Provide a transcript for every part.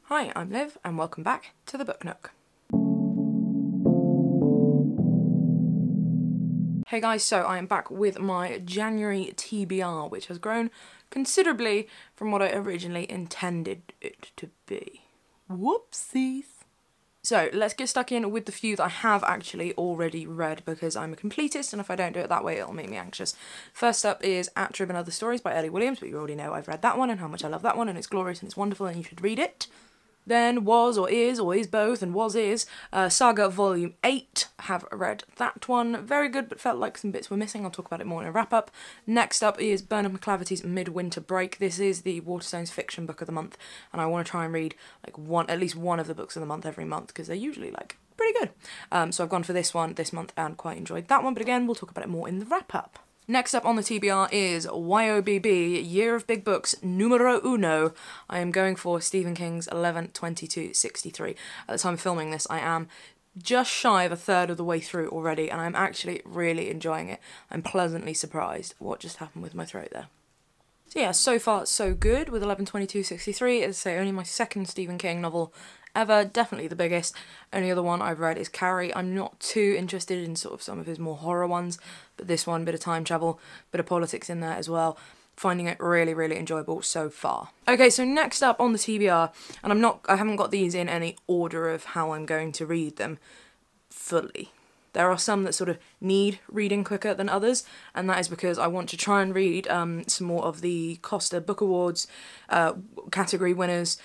Hi, I'm Liv, and welcome back to the Book Nook. Hey guys, so I am back with my January TBR, which has grown considerably from what I originally intended it to be. Whoopsies. So let's get stuck in with the few that I have actually already read, because I'm a completist, and if I don't do it that way, it'll make me anxious. First up is Attrib and Other Stories by Eley Williams, but you already know I've read that one and how much I love that one, and it's glorious and it's wonderful and you should read it. Then was or is both and was is Saga Volume 8. Have read that one. Very good, but felt like some bits were missing. I'll talk about it more in a wrap-up. Next up is MacLaverty's Midwinter Break. This is the Waterstones fiction book of the month, and I want to try and read like at least one of the books of the month every month, because they're usually like pretty good. So I've gone for this one this month and quite enjoyed that one, but again, we'll talk about it more in the wrap-up. Next up on the TBR is YOBB, Year of Big Books, numero uno. I am going for Stephen King's 11/22/63. At the time of filming this, I am just shy of a third of the way through already, and I'm actually really enjoying it. I'm pleasantly surprised. What just happened with my throat there? So yeah, so far so good with 11/22/63. As I say, only my second Stephen King novel ever, definitely the biggest. Only other one I've read is Carrie. I'm not too interested in sort of some of his more horror ones, but this one, bit of time travel, bit of politics in there as well. Finding it really, really enjoyable so far. Okay, so next up on the TBR, and I haven't got these in any order of how I'm going to read them fully. There are some that sort of need reading quicker than others, and that is because I want to try and read some more of the Costa Book Awards category winners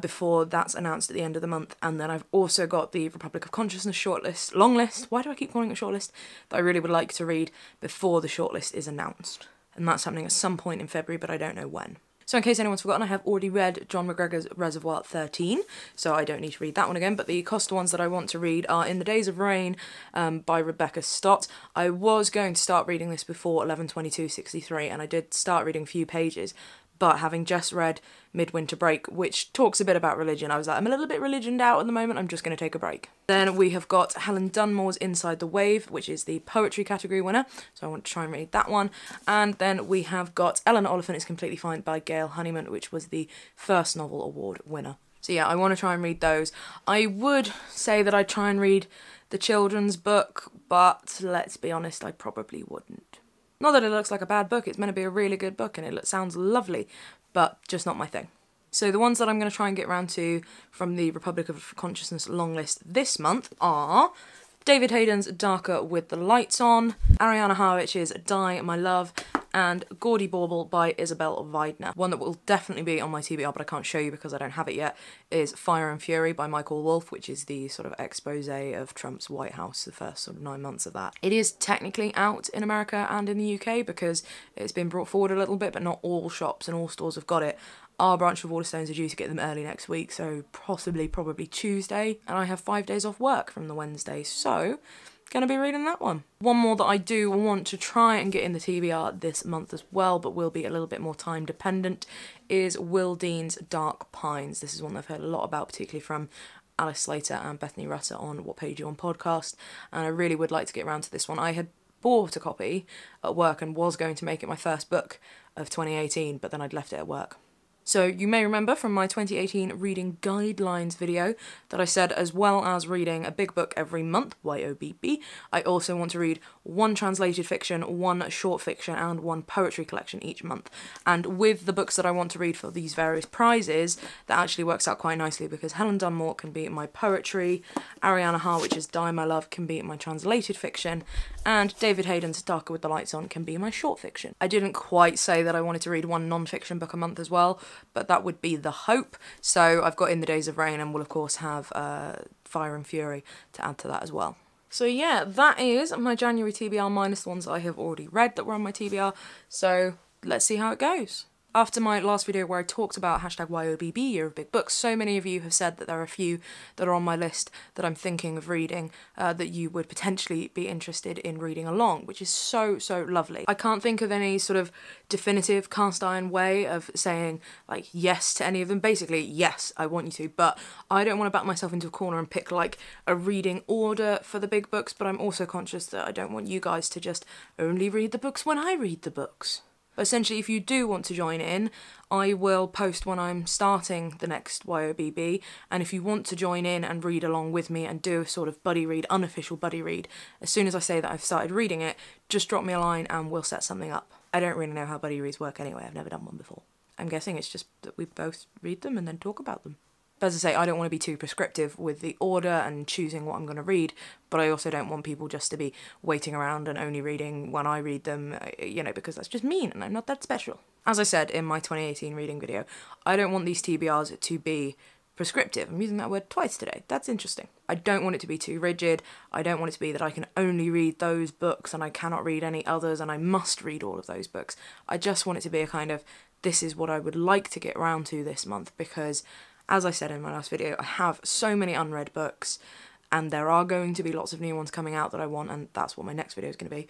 before that's announced at the end of the month. And then I've also got the Republic of Consciousness shortlist, long list, why do I keep calling it shortlist, that I really would like to read before the shortlist is announced. And that's happening at some point in February, but I don't know when. So in case anyone's forgotten, I have already read John McGregor's Reservoir 13, so I don't need to read that one again, but the Costa ones that I want to read are In the Days of Rain by Rebecca Stott. I was going to start reading this before 11/22/63, and I did start reading a few pages, but having just read Midwinter Break, which talks a bit about religion, I was like, I'm a little bit religioned out at the moment, I'm just going to take a break. Then we have got Helen Dunmore's Inside the Wave, which is the poetry category winner, so I want to try and read that one. And then we have got Eleanor, Oliphant is Completely Fine by Gail, Honeyman, which was the first novel award winner. So yeah, I want to try and read those. I would say that I'd try and read the children's book, but let's be honest, I probably wouldn't. Not that it looks like a bad book, it's meant to be a really good book and it sounds lovely, but just not my thing. So the ones that I'm going to try and get around to from the Republic of Consciousness long list this month are David Hayden's Darker with the Lights On, Ariana Harwicz's Die My Love, and Gaudy Bauble by Isabel Waidner. One that will definitely be on my TBR, but I can't show you because I don't have it yet, is Fire and Fury by Michael Wolff, which is the sort of expose of Trump's White House, the first sort of 9 months of that. It is technically out in America and in the UK because it's been brought forward a little bit, but not all shops and all stores have got it. Our branch of Waterstones are due to get them early next week, so probably Tuesday, and I have 5 days off work from the Wednesday, so gonna be reading that one. One more that I do want to try and get in the TBR this month as well, but will be a little bit more time dependent, is Will Dean's Dark Pines. This is one I've heard a lot about, particularly from Alice Slater and Bethany Rutter on What Page You On podcast, and I really would like to get around to this one. I had bought a copy at work and was going to make it my first book of 2018, but then I'd left it at work. So you may remember from my 2018 reading guidelines video that I said, as well as reading a big book every month, YOBB, I also want to read one translated fiction, one short fiction, and one poetry collection each month. And with the books that I want to read for these various prizes, that actually works out quite nicely, because Helen Dunmore can be my poetry, Ariana Harwicz's Die My Love can be my translated fiction, and David Hayden's Darker with the Lights On can be my short fiction. I didn't quite say that I wanted to read one non-fiction book a month as well, but that would be the hope. So I've got In the Days of Rain, and we'll of course have Fire and Fury to add to that as well. So yeah, that is my January TBR minus the ones that I have already read that were on my TBR, so let's see how it goes. After my last video where I talked about #YOBB, Year of Big Books, so many of you have said that there are a few that are on my list that I'm thinking of reading that you would potentially be interested in reading along, which is so, so lovely. I can't think of any sort of definitive cast iron way of saying like yes to any of them. Basically, yes, I want you to, but I don't want to back myself into a corner and pick like a reading order for the big books, but I'm also conscious that I don't want you guys to just only read the books when I read the books. But essentially, if you do want to join in, I will post when I'm starting the next YOBB, and if you want to join in and read along with me and do a sort of buddy read, unofficial buddy read, as soon as I say that I've started reading it, just drop me a line and we'll set something up. I don't really know how buddy reads work anyway, I've never done one before. I'm guessing it's just that we both read them and then talk about them. But as I say, I don't want to be too prescriptive with the order and choosing what I'm going to read, but I also don't want people just to be waiting around and only reading when I read them, you know, because that's just mean and I'm not that special. As I said in my 2018 reading video, I don't want these TBRs to be prescriptive. I'm using that word twice today. That's interesting. I don't want it to be too rigid. I don't want it to be that I can only read those books and I cannot read any others and I must read all of those books. I just want it to be a kind of, this is what I would like to get around to this month, because as I said in my last video, I have so many unread books and there are going to be lots of new ones coming out that I want, and that's what my next video is going to be.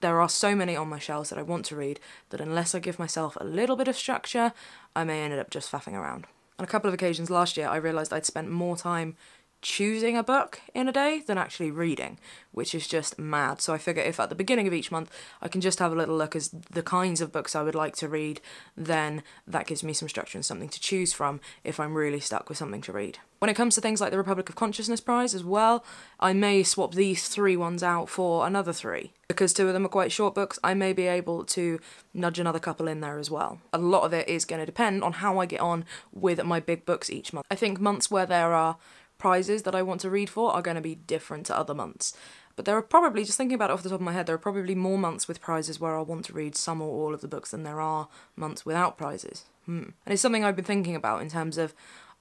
There are so many on my shelves that I want to read that unless I give myself a little bit of structure, I may end up just faffing around. On a couple of occasions last year, I realised I'd spent more time choosing a book in a day than actually reading, which is just mad. So I figure if at the beginning of each month I can just have a little look as the kinds of books I would like to read, then that gives me some structure and something to choose from if I'm really stuck with something to read. When it comes to things like the Republic of Consciousness Prize as well, I may swap these 3 ones out for another 3. Because 2 of them are quite short books, I may be able to nudge another couple in there as well. A lot of it is going to depend on how I get on with my big books each month. I think months where there are prizes that I want to read for are going to be different to other months. But there are probably, just thinking about it off the top of my head, there are probably more months with prizes where I want to read some or all of the books than there are months without prizes. And it's something I've been thinking about in terms of,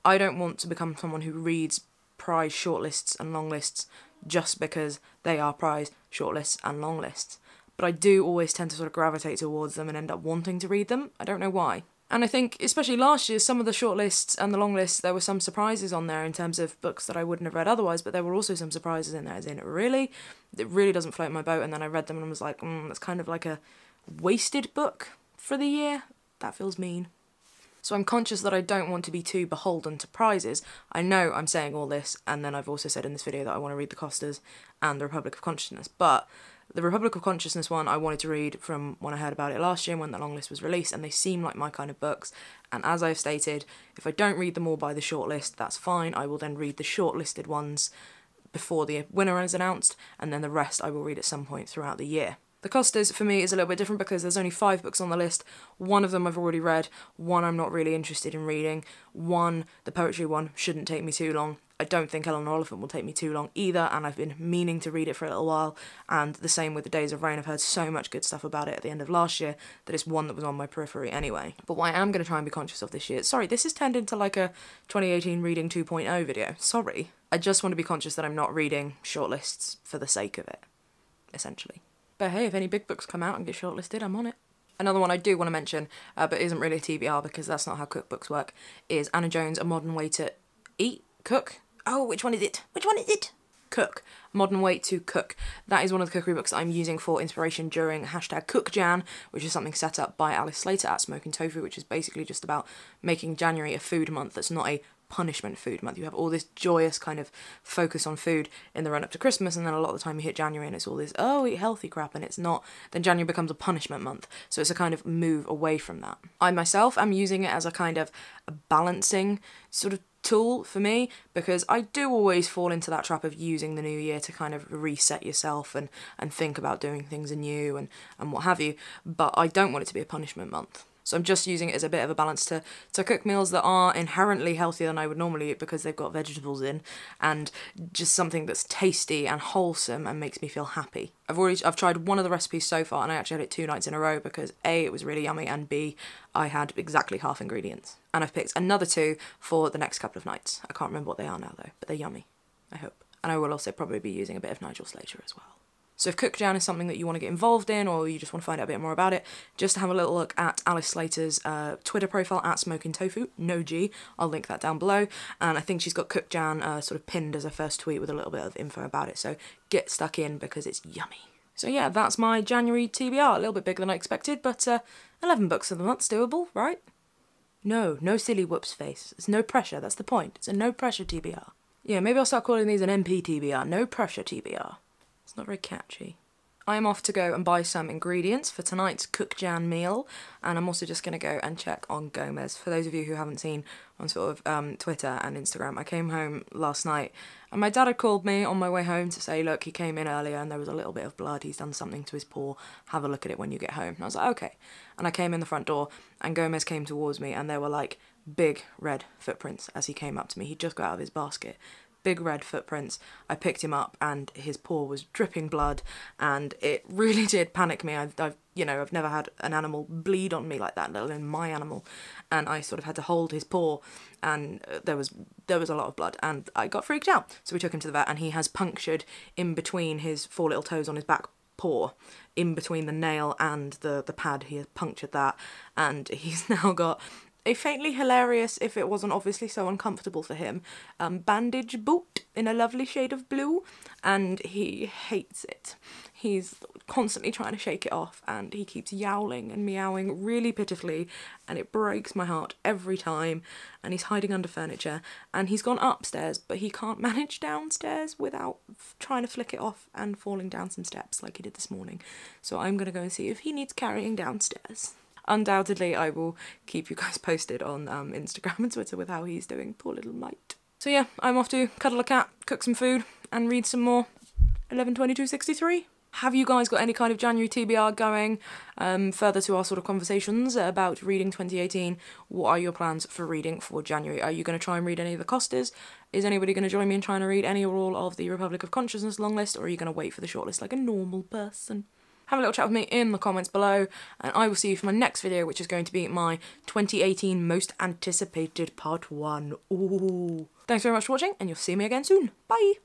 I don't want to become someone who reads prize shortlists and long lists just because they are prize shortlists and long lists. But I do always tend to sort of gravitate towards them and end up wanting to read them. I don't know why. And I think, especially last year, some of the shortlists and the long lists, there were some surprises on there in terms of books that I wouldn't have read otherwise, but there were also some surprises in there, as in, it really doesn't float my boat, and then I read them and I was like, that's kind of like a wasted book for the year. That feels mean. So I'm conscious that I don't want to be too beholden to prizes. I know I'm saying all this, and then I've also said in this video that I want to read the Costas and the Republic of Consciousness, but the Republic of Consciousness one I wanted to read from when I heard about it last year when the long list was released, and they seem like my kind of books, and as I've stated, if I don't read them all by the shortlist, that's fine. I will then read the shortlisted ones before the winner is announced, and then the rest I will read at some point throughout the year. The Costas, for me, is a little bit different because there's only 5 books on the list. 1 of them I've already read, 1 I'm not really interested in reading, 1, the poetry one, shouldn't take me too long. I don't think Eleanor Oliphant will take me too long either, and I've been meaning to read it for a little while, and the same with The Days of Rain. I've heard so much good stuff about it at the end of last year that it's one that was on my periphery anyway. But what I am going to try and be conscious of this year, sorry, this has turned into like a 2018 reading 2.0 video, sorry. I just want to be conscious that I'm not reading shortlists for the sake of it, essentially. But hey, if any big books come out and get shortlisted, I'm on it. Another one I do want to mention, but isn't really a TBR because that's not how cookbooks work, is Anna Jones, A Modern Way to Eat? Cook? Oh, which one is it? Which one is it? Cook. Modern Way to Cook. That is one of the cookery books I'm using for inspiration during #CookJan, which is something set up by Alice Slater at Smoking Tofu, which is basically just about making January a food month that's not a punishment food month. You have all this joyous kind of focus on food in the run up to Christmas, and then a lot of the time you hit January and it's all this, oh, eat healthy crap, and it's not. Then January becomes a punishment month, so it's a kind of move away from that. I myself am using it as a kind of a balancing sort of tool for me, because I do always fall into that trap of using the new year to kind of reset yourself and think about doing things anew and what have you, but I don't want it to be a punishment month. So I'm just using it as a bit of a balance to cook meals that are inherently healthier than I would normally eat because they've got vegetables in, and just something that's tasty and wholesome and makes me feel happy. I've tried one of the recipes so far, and I actually had it 2 nights in a row because A, it was really yummy, and B, I had exactly half ingredients. And I've picked another 2 for the next couple of nights. I can't remember what they are now though, but they're yummy, I hope. And I will also probably be using a bit of Nigel Slater as well. So if CookJan is something that you want to get involved in, or you just want to find out a bit more about it, just have a little look at Alice Slater's Twitter profile at Smoking Tofu, no G, I'll link that down below, and I think she's got CookJan sort of pinned as her first tweet with a little bit of info about it, so get stuck in because it's yummy. So yeah, that's my January TBR, a little bit bigger than I expected, but 11 books of the month's doable, right? No silly whoops face, there's no pressure, that's the point, it's a no pressure TBR. Yeah, maybe I'll start calling these an MP TBR, no pressure TBR. It's not very catchy. I'm off to go and buy some ingredients for tonight's Cook Jan meal, and I'm also just going to go and check on Gomez. For those of you who haven't seen on sort of Twitter and Instagram, I came home last night and my dad had called me on my way home to say, look, he came in earlier and there was a little bit of blood, he's done something to his paw, have a look at it when you get home. And I was like, okay. And I came in the front door and Gomez came towards me and there were like big red footprints as he came up to me. He'd just got out of his basket. Big red footprints. I picked him up and his paw was dripping blood and it really did panic me. I've never had an animal bleed on me like that, let alone my animal, and I sort of had to hold his paw and there was a lot of blood and I got freaked out. So we took him to the vet and he has punctured in between his 4 little toes on his back paw, in between the nail and the pad. He has punctured that and he's now got a faintly hilarious, if it wasn't obviously so uncomfortable for him, bandage boot in a lovely shade of blue, and he hates it. He's constantly trying to shake it off, and he keeps yowling and meowing really pitifully, and it breaks my heart every time, and he's hiding under furniture, and he's gone upstairs, but he can't manage downstairs without trying to flick it off and falling down some steps like he did this morning. So I'm going to go and see if he needs carrying downstairs. Undoubtedly, I will keep you guys posted on Instagram and Twitter with how he's doing, poor little mite. So yeah, I'm off to cuddle a cat, cook some food, and read some more 11/22/63. Have you guys got any kind of January TBR going? Further to our sort of conversations about reading 2018, what are your plans for reading for January? Are you going to try and read any of the Costas? Is anybody going to join me in trying to read any or all of the Republic of Consciousness long list, or are you going to wait for the shortlist like a normal person? Have a little chat with me in the comments below, and I will see you for my next video, which is going to be my 2018 Most Anticipated Part 1. Ooh. Thanks very much for watching, and you'll see me again soon. Bye!